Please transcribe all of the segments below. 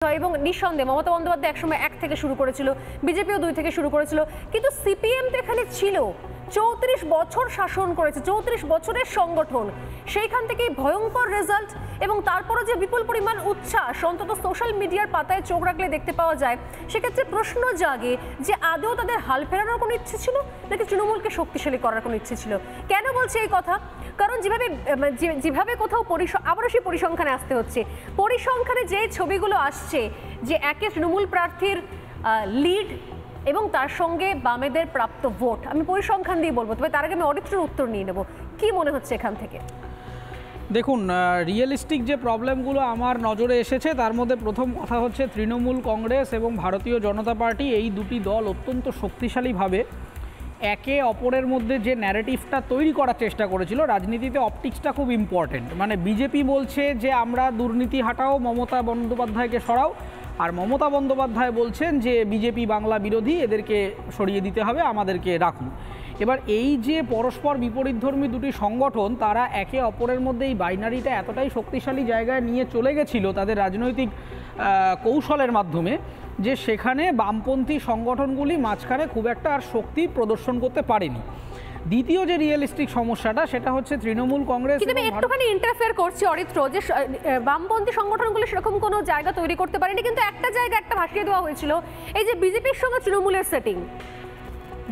এবং নিঃসন্দেহে মমতা বন্দ্যোপাধ্যায় একসময় 1 থেকে শুরু করেছিল, বিজেপিও 2 থেকে শুরু করেছিল, কিন্তু সিপিএম তো এখানে ছিল, 34 বছর শাসন করেছে, 34 বছরের সংগঠন, সেইখান থেকেই ভয়ঙ্কর রেজাল্ট এবং তারপরে যে বিপুল পরিমাণ উচ্ছ্বাস অন্তত সোশ্যাল মিডিয়ার পাতায় চোখ রাখলে দেখতে পাওয়া যায়। সেক্ষেত্রে প্রশ্ন জাগে যে আদৌ তাদের হাল ফেরানোর কোনো ইচ্ছে ছিল নাকি তৃণমূলকে শক্তিশালী করার কোনো ইচ্ছে ছিল। কেন বলছে এই কথা? কারণ যেভাবে কোথাও আবারও সেই পরিসংখ্যানে আসতে হচ্ছে, পরিসংখ্যানে যে ছবিগুলো আসছে যে একে তৃণমূল প্রার্থীর লিড এবং তার সঙ্গে বামেদের প্রাপ্ত ভোট, আমি পরিসংখ্যান দিয়ে বলবো, তবে তার আগে আমি অডিটর উত্তর নিয়ে নেব। কি মনে হচ্ছে এখান থেকে? দেখুন, রিয়েলিস্টিক যে প্রবলেমগুলো আমার নজরে এসেছে তার মধ্যে প্রথম কথা হচ্ছে তৃণমূল কংগ্রেস এবং ভারতীয় জনতা পার্টি, এই দুটি দল অত্যন্ত শক্তিশালীভাবে একে অপরের মধ্যে যে ন্যারেটিভটা তৈরি করার চেষ্টা করেছিল। রাজনীতিতে অপটিক্সটা খুব ইম্পর্টেন্ট। মানে বিজেপি বলছে যে আমরা দুর্নীতি হাটাও, মমতা বন্দ্যোপাধ্যায়কে সরাও, আর মমতা বন্দ্যোপাধ্যায় বলছেন যে বিজেপি বাংলা বিরোধী, এদেরকে সরিয়ে দিতে হবে, আমাদেরকে রাখুন। এবার এই যে পরস্পর বিপরীতধর্মী দুটি সংগঠন, তারা একে অপরের মধ্যে এই বাইনারিটা এতটাই শক্তিশালী জায়গায় নিয়ে চলে গেছিল তাদের রাজনৈতিক কৌশলের মাধ্যমে, যে সেখানে বামপন্থী সংগঠনগুলি মাঝখানে খুব একটা আর শক্তি প্রদর্শন করতে পারেনি। দ্বিতীয় যে রিয়েলিস্টিক সমস্যাটা, সেটা হচ্ছে তৃণমূল কংগ্রেস একটুখানি ইন্টারফেয়ার করছি অরিত্র, যে বামপন্থী সংগঠনগুলো সেরকম কোনো জায়গা তৈরি করতে পারেনি, কিন্তু একটা জায়গা একটা ভাসিয়ে দেওয়া হয়েছিল, এই যে বিজেপির সঙ্গে তৃণমূলের সেটিং,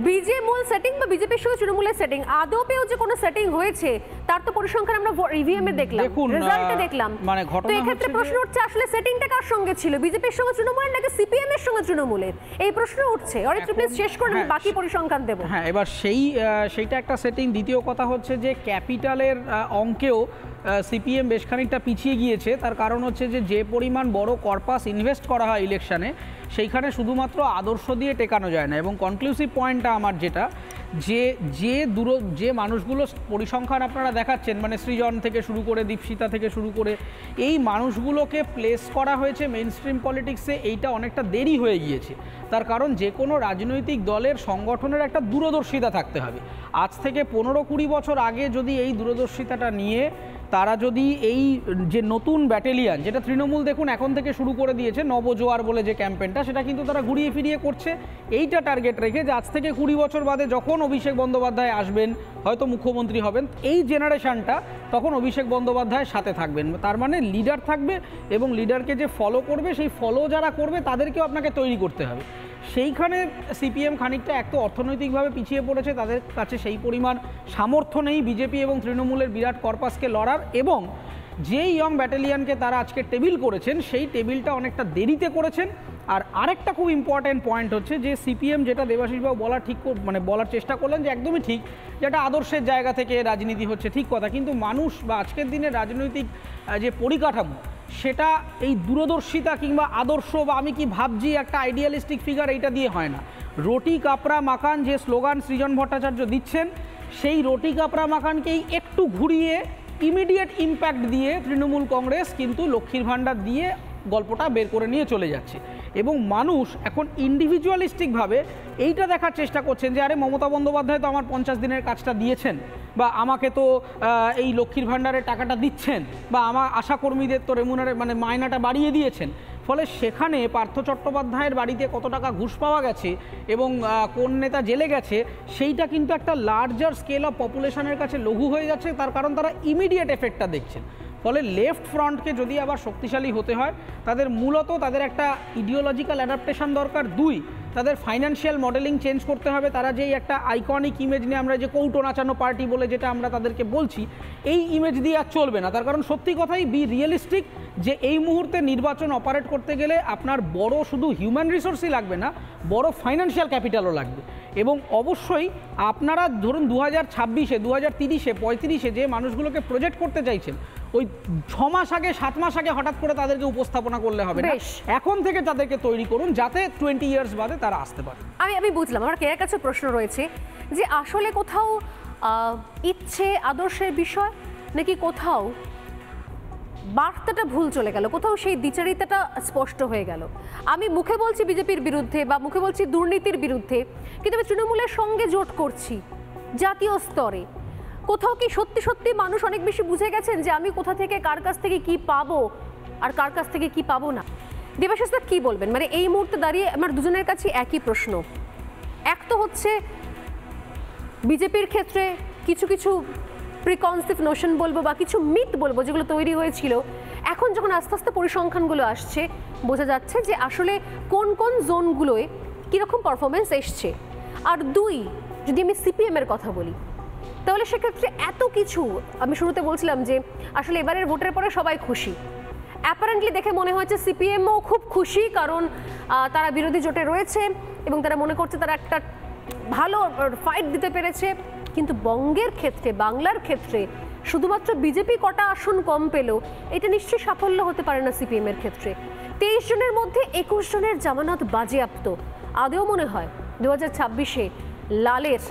বিজেমূল সেটিং বা বিজেপির সঙ্গে তৃণমূলের সেটিং, আদৌপেও যে কোনো সেটিং হয়েছে তার তো পরিসংখ্যান আমরা ইভিএম এ দেখলাম, রেজাল্টে দেখলাম। মানে তো এই ক্ষেত্রে প্রশ্ন উঠছে আসলে সেটিংটা কার সঙ্গে ছিল, বিজেপির সঙ্গে তৃণমূলের নাকি সিপিএম এর সঙ্গে তৃণমূলের? এই প্রশ্ন উঠছে। অরিত্র প্লিজ শেষ করুন, আমি বাকি পরিসংখ্যান দেব। হ্যাঁ, এবার সেইটা একটা সেটিং। দ্বিতীয় কথা হচ্ছে যে ক্যাপিটালের অঙ্কেও সিপিএম বেশ খানিকটা পিছিয়ে গিয়েছে। তার কারণ হচ্ছে যে পরিমাণ বড় কর্পাস ইনভেস্ট করা হয় ইলেকশনে, সেইখানে শুধুমাত্র আদর্শ দিয়ে টেকানো যায় না। এবং কনক্লুসিভ পয়েন্টটা আমার যেটা, যে মানুষগুলো পরিসংখ্যান আপনারা দেখাচ্ছেন, মানে সৃজন থেকে শুরু করে দীপশিতা থেকে শুরু করে, এই মানুষগুলোকে প্লেস করা হয়েছে মেইন স্ট্রিম পলিটিক্সে, এইটা অনেকটা দেরি হয়ে গিয়েছে। তার কারণ যে কোনো রাজনৈতিক দলের সংগঠনের একটা দূরদর্শিতা থাকতে হবে। আজ থেকে 15-20 বছর আগে যদি এই দূরদর্শিতাটা নিয়ে তারা যদি এই যে নতুন ব্যাটালিয়ান, যেটা তৃণমূল দেখুন এখন থেকে শুরু করে দিয়েছে, নবজোয়ার বলে যে ক্যাম্পেনটা, সেটা কিন্তু তারা ঘুরিয়ে ফিরিয়ে করছে এইটা টার্গেট রেখে যে আজ থেকে 20 বছর বাদে যখন অভিষেক বন্দ্যোপাধ্যায় আসবেন, হয়তো মুখ্যমন্ত্রী হবেন, এই জেনারেশনটা তখন অভিষেক বন্দ্যোপাধ্যায়ের সাথে থাকবেন। তার মানে লিডার থাকবে এবং লিডারকে যে ফলো করবে, সেই ফলো যারা করবে তাদেরকেও আপনাকে তৈরি করতে হবে। সেইখানে সিপিএম খানিকটা এক তো অর্থনৈতিকভাবে পিছিয়ে পড়েছে, তাদের কাছে সেই পরিমাণ সামর্থ্য নেই বিজেপি এবং তৃণমূলের বিরাট কর্পাসকে লড়ার, এবং যেই ইয়ং ব্যাটালিয়ানকে তারা আজকে টেবিল করেছেন, সেই টেবিলটা অনেকটা দেরিতে করেছেন। আর আরেকটা খুব ইম্পর্ট্যান্ট পয়েন্ট হচ্ছে যে সিপিএম, যেটা দেবাশিসবাবু বলার চেষ্টা করলেন যে একদমই ঠিক, যেটা আদর্শের জায়গা থেকে রাজনীতি হচ্ছে, ঠিক কথা, কিন্তু মানুষ বা আজকের দিনের রাজনৈতিক যে পরিকাঠামো, সেটা এই দূরদর্শিতা কিংবা আদর্শ বা আমি কি ভাবছি একটা আইডিয়ালিস্টিক ফিগার, এইটা দিয়ে হয় না। রুটি কাপড়া মাখান যে স্লোগান সৃজন ভট্টাচার্য দিচ্ছেন, সেই রুটি কাপড়া মাখানকেই একটু ঘুরিয়ে ইমিডিয়েট ইম্প্যাক্ট দিয়ে তৃণমূল কংগ্রেস কিন্তু লক্ষ্মীর ভাণ্ডার দিয়ে গল্পটা বের করে নিয়ে চলে যাচ্ছে। এবং মানুষ এখন ইন্ডিভিজুয়ালিস্টিকভাবে এইটা দেখার চেষ্টা করছেন যে আরে মমতা বন্দ্যোপাধ্যায় তো আমার 50 দিনের কাজটা দিয়েছেন, বা আমাকে তো এই লক্ষ্মীর ভাণ্ডারের টাকাটা দিচ্ছেন, বা আমার আশাকর্মীদের তো মানে মায়নাটা বাড়িয়ে দিয়েছেন। ফলে সেখানে পার্থ চট্টোপাধ্যায়ের বাড়িতে কত টাকা ঘুষ পাওয়া গেছে এবং কোন নেতা জেলে গেছে, সেইটা কিন্তু একটা লার্জার স্কেল অফ পপুলেশনের কাছে লঘু হয়ে যাচ্ছে। তার কারণ তারা ইমিডিয়েট এফেক্টটা দেখছেন। ফলে লেফট ফ্রন্টকে যদি আবার শক্তিশালী হতে হয়, তাদের মূলত তাদের একটা ইডিওলজিক্যাল অ্যাডাপ্টেশন দরকার। 2, তাদের ফাইন্যান্সিয়াল মডেলিং চেঞ্জ করতে হবে। তারা যেই একটা আইকনিক ইমেজ নিয়ে, আমরা যে কৌটো নাচানো পার্টি বলে যেটা আমরা তাদেরকে বলছি, এই ইমেজ দিয়ে আর চলবে না। তার কারণ সত্যি কথাই বি রিয়েলিস্টিক, যে এই মুহূর্তে নির্বাচন অপারেট করতে গেলে আপনার বড় শুধু হিউম্যান রিসোর্সই লাগবে না, বড় ফাইন্যান্সিয়াল ক্যাপিটালও লাগবে। এবং অবশ্যই আপনারা ধরুন 2026-এ, 2030-এ, 35-এ যে মানুষগুলোকে প্রজেক্ট করতে চাইছেন, ওই 6 মাস আগে 7 মাস আগে হঠাৎ করে তাদেরকে উপস্থাপনা করলে হবে না। এখন থেকে তাদেরকে তৈরি করুন যাতে 20 ইয়ার্স বাদে তারা আসতে পারে। আমি বুঝলাম। আমার কেয়ার কাছে প্রশ্ন রয়েছে যে আসলে কোথাও ইচ্ছে আদর্শের বিষয়, নাকি কোথাও বার্তাটা ভুল চলে গেল, কোথাও সেই দ্বিচারিতাটা স্পষ্ট হয়ে গেল। আমি মুখে বলছি বিজেপির বিরুদ্ধে বা মুখে বলছি দুর্নীতির বিরুদ্ধে, কিন্তু আমি তৃণমূলের সঙ্গে জোট করছি জাতীয় স্তরে। কোথাও কি সত্যি সত্যি মানুষ অনেক বেশি বুঝে গেছেন যে আমি কোথা থেকে কার কাছ থেকে কি পাবো আর কার কাছ থেকে কি পাবো না? দেবাশিস দা কি বলবেন, মানে এই মুহূর্তে দাঁড়িয়ে আমার দুজনের কাছে একই প্রশ্ন। এক তো হচ্ছে বিজেপির ক্ষেত্রে কিছু কিছু প্রিকনসেপ্ট নোশন বলবো বা কিছু মিথ বলবো যেগুলো তৈরি হয়েছিল, এখন যখন আস্তে আস্তে পরিসংখ্যানগুলো আসছে বোঝা যাচ্ছে যে আসলে কোন কোন জোনগুলোয় কীরকম পারফরমেন্স এসছে। আর দুই, যদি আমি সিপিএম এর কথা বলি তাহলে সেক্ষেত্রে এত কিছু, আমি শুরুতে বলছিলাম যে আসলে এবারের ভোটের পরে সবাই খুশি, অ্যাপারেন্টলি দেখে মনে হচ্ছে সিপিএমও খুব খুশি, কারণ তারা বিরোধী জোটে রয়েছে এবং তারা মনে করছে তারা একটা ভালো ফাইট দিতে পেরেছে। কিন্তু বঙ্গের ক্ষেত্রে, বাংলার ক্ষেত্রে শুধুমাত্র বিজেপি কটা আসন কম পেল, এটা নিশ্চয়ই সাফল্য হতে পারে না সিপিএম এর ক্ষেত্রে। 23 জনের মধ্যে 21 জনের জামানত বাজেয়াপ্ত। আদৌ মনে হয় 2026-এ লালের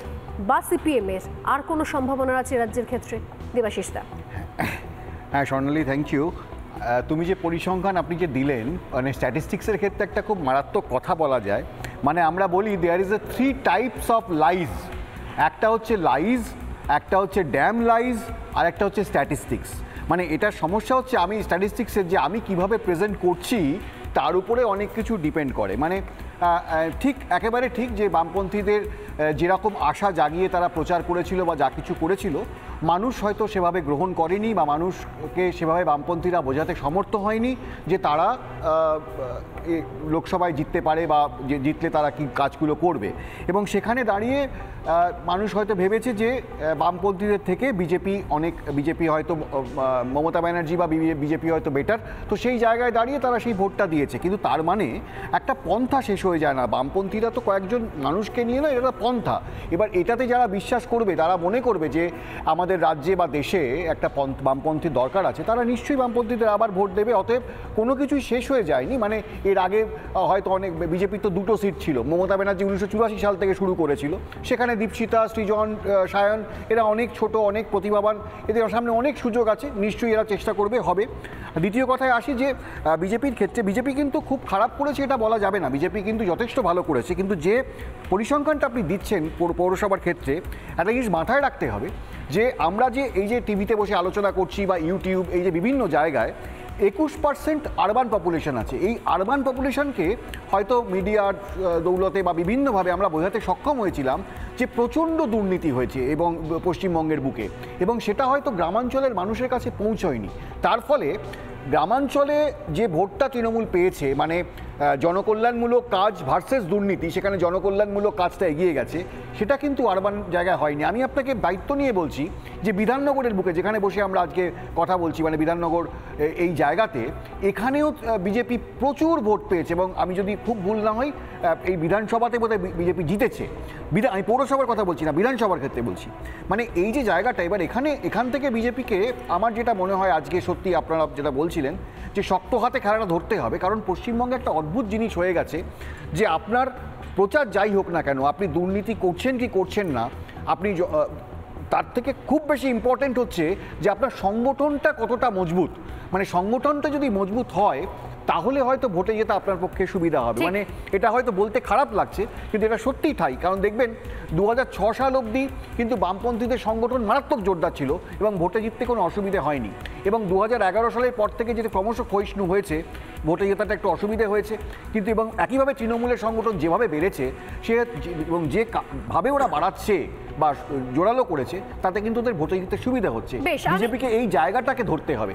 বা সিপিএম এর আর কোনো সম্ভাবনা আছে রাজ্যের ক্ষেত্রে? দেবাশিস দা। হ্যাঁ স্বর্ণালী, থ্যাংক ইউ। তুমি যে পরিসংখ্যান আপনি যে দিলেন, মানে স্ট্যাটিস্টিক্সের ক্ষেত্রে একটা খুব মারাত্মক কথা বলা যায়। মানে আমরা বলি there is a 3 types of lies. একটা হচ্ছে লাইজ, একটা হচ্ছে ড্যাম লাইজ, আর একটা হচ্ছে স্ট্যাটিস্টিক্স। মানে এটার সমস্যা হচ্ছে আমি স্ট্যাটিস্টিক্সের যে আমি কিভাবে প্রেজেন্ট করছি তার উপরে অনেক কিছু ডিপেন্ড করে। মানে ঠিক একেবারে ঠিক যে বামপন্থীদের যেরকম আশা জাগিয়ে তারা প্রচার করেছিল বা যা কিছু করেছিল, মানুষ হয়তো সেভাবে গ্রহণ করেনি বা মানুষকে সেভাবে বামপন্থীরা বোঝাতে সমর্থ হয়নি যে তারা লোকসভায় জিততে পারে বা জিতলে তারা কি কাজগুলো করবে। এবং সেখানে দাঁড়িয়ে মানুষ হয়তো ভেবেছে যে বামপন্থীদের থেকে বিজেপি হয়তো মমতা ব্যানার্জি বা বিজেপি হয়তো বেটার, তো সেই জায়গায় দাঁড়িয়ে তারা সেই ভোটটা দিয়েছে। কিন্তু তার মানে একটা পন্থা শেষ হয়ে যায় না। বামপন্থীরা তো কয়েকজন মানুষকে নিয়ে না, এটা পন্থা। এবার এটাতে যারা বিশ্বাস করবে, তারা মনে করবে যে আমাদের রাজ্যে বা দেশে একটা বামপন্থী দরকার আছে, তারা নিশ্চয়ই বামপন্থীদের আবার ভোট দেবে। অতএব কোনো কিছুই শেষ হয়ে যায়নি। মানে এর আগে হয়তো অনেক বিজেপির তো 2টো সিট ছিল, মমতা ব্যানার্জি 1984 সাল থেকে শুরু করেছিল, সেখানে দীপশিতা, সৃজন, সায়ন এরা অনেক ছোট, অনেক প্রতিভাবান, এদের সামনে অনেক সুযোগ আছে, নিশ্চয়ই এরা চেষ্টা করবে, হবে। দ্বিতীয় কথায় আসি যে বিজেপির ক্ষেত্রে বিজেপি কিন্তু খুব খারাপ করেছে এটা বলা যাবে না, বিজেপি কিন্তু যথেষ্ট ভালো করেছে। কিন্তু যে পরিসংখ্যানটা আপনি দিচ্ছেন পৌরসভার ক্ষেত্রে, একটা জিনিস মাথায় রাখতে হবে যে আমরা যে এই যে টিভিতে বসে আলোচনা করছি বা ইউটিউব, এই যে বিভিন্ন জায়গায় 21% আরবান পপুলেশন আছে। এই আরবান পপুলেশনকে হয়তো মিডিয়ার দৌলতে বা বিভিন্নভাবে আমরা বোঝাতে সক্ষম হয়েছিলাম যে প্রচণ্ড দুর্নীতি হয়েছে এবং পশ্চিমবঙ্গের বুকে, এবং সেটা হয়তো গ্রামাঞ্চলের মানুষের কাছে পৌঁছয়নি। তার ফলে গ্রামাঞ্চলে যে ভোটটা তৃণমূল পেয়েছে, মানে জনকল্যাণমূলক কাজ ভার্সেস দুর্নীতি, সেখানে জনকল্যাণমূলক কাজটা এগিয়ে গেছে, সেটা কিন্তু আরবান জায়গায় হয়নি। আমি আপনাকে দায়িত্ব নিয়ে বলছি যে বিধাননগরের বুকে, যেখানে বসে আমরা আজকে কথা বলছি, মানে বিধাননগর এই জায়গাতে, এখানেও বিজেপি প্রচুর ভোট পেয়েছে। এবং আমি যদি খুব ভুল না হই, এই বিধানসভাতে বোধহয় বিজেপি জিতেছে। আমি পৌরসভার কথা বলছি না, বিধানসভার ক্ষেত্রে বলছি। মানে এই যে জায়গাটা, এবার এখান থেকে বিজেপিকে আমার যেটা মনে হয় আজকে সত্যি আপনারা যেটা বলছিলেন যে শক্ত হাতে খেলাটা ধরতে হবে। কারণ পশ্চিমবঙ্গে একটা অদ্ভুত জিনিস হয়ে গেছে যে আপনার প্রচার যাই হোক না কেন, আপনি দুর্নীতি করছেন কি করছেন না, আপনি তার থেকে খুব বেশি ইম্পর্টেন্ট হচ্ছে যে আপনার সংগঠনটা কতটা মজবুত। মানে সংগঠনটা যদি মজবুত হয় তাহলে হয়তো ভোটে যেতে আপনার পক্ষে সুবিধা হবে। মানে এটা হয়তো বলতে খারাপ লাগছে, কিন্তু এটা সত্যিই ঠাই। কারণ দেখবেন 2006 সাল অবধি কিন্তু বামপন্থীদের সংগঠন মারাত্মক জোরদার ছিল এবং ভোটে জিততে কোনো অসুবিধে হয়নি। এবং 2011 সালের পর থেকে যেটা ক্রমশ ক্ষয়িষ্ণু হয়েছে, ভোটে জেতাটা একটু অসুবিধে হয়েছে। কিন্তু এবং একইভাবে তৃণমূলের সংগঠন যেভাবে বেড়েছে সে এবং যেভাবে ওরা বাড়াচ্ছে বা জোরালো করেছে, তাতে কিন্তু ওদের ভোটে জিততে সুবিধা হচ্ছে। বিজেপিকে এই জায়গাটাকে ধরতে হবে।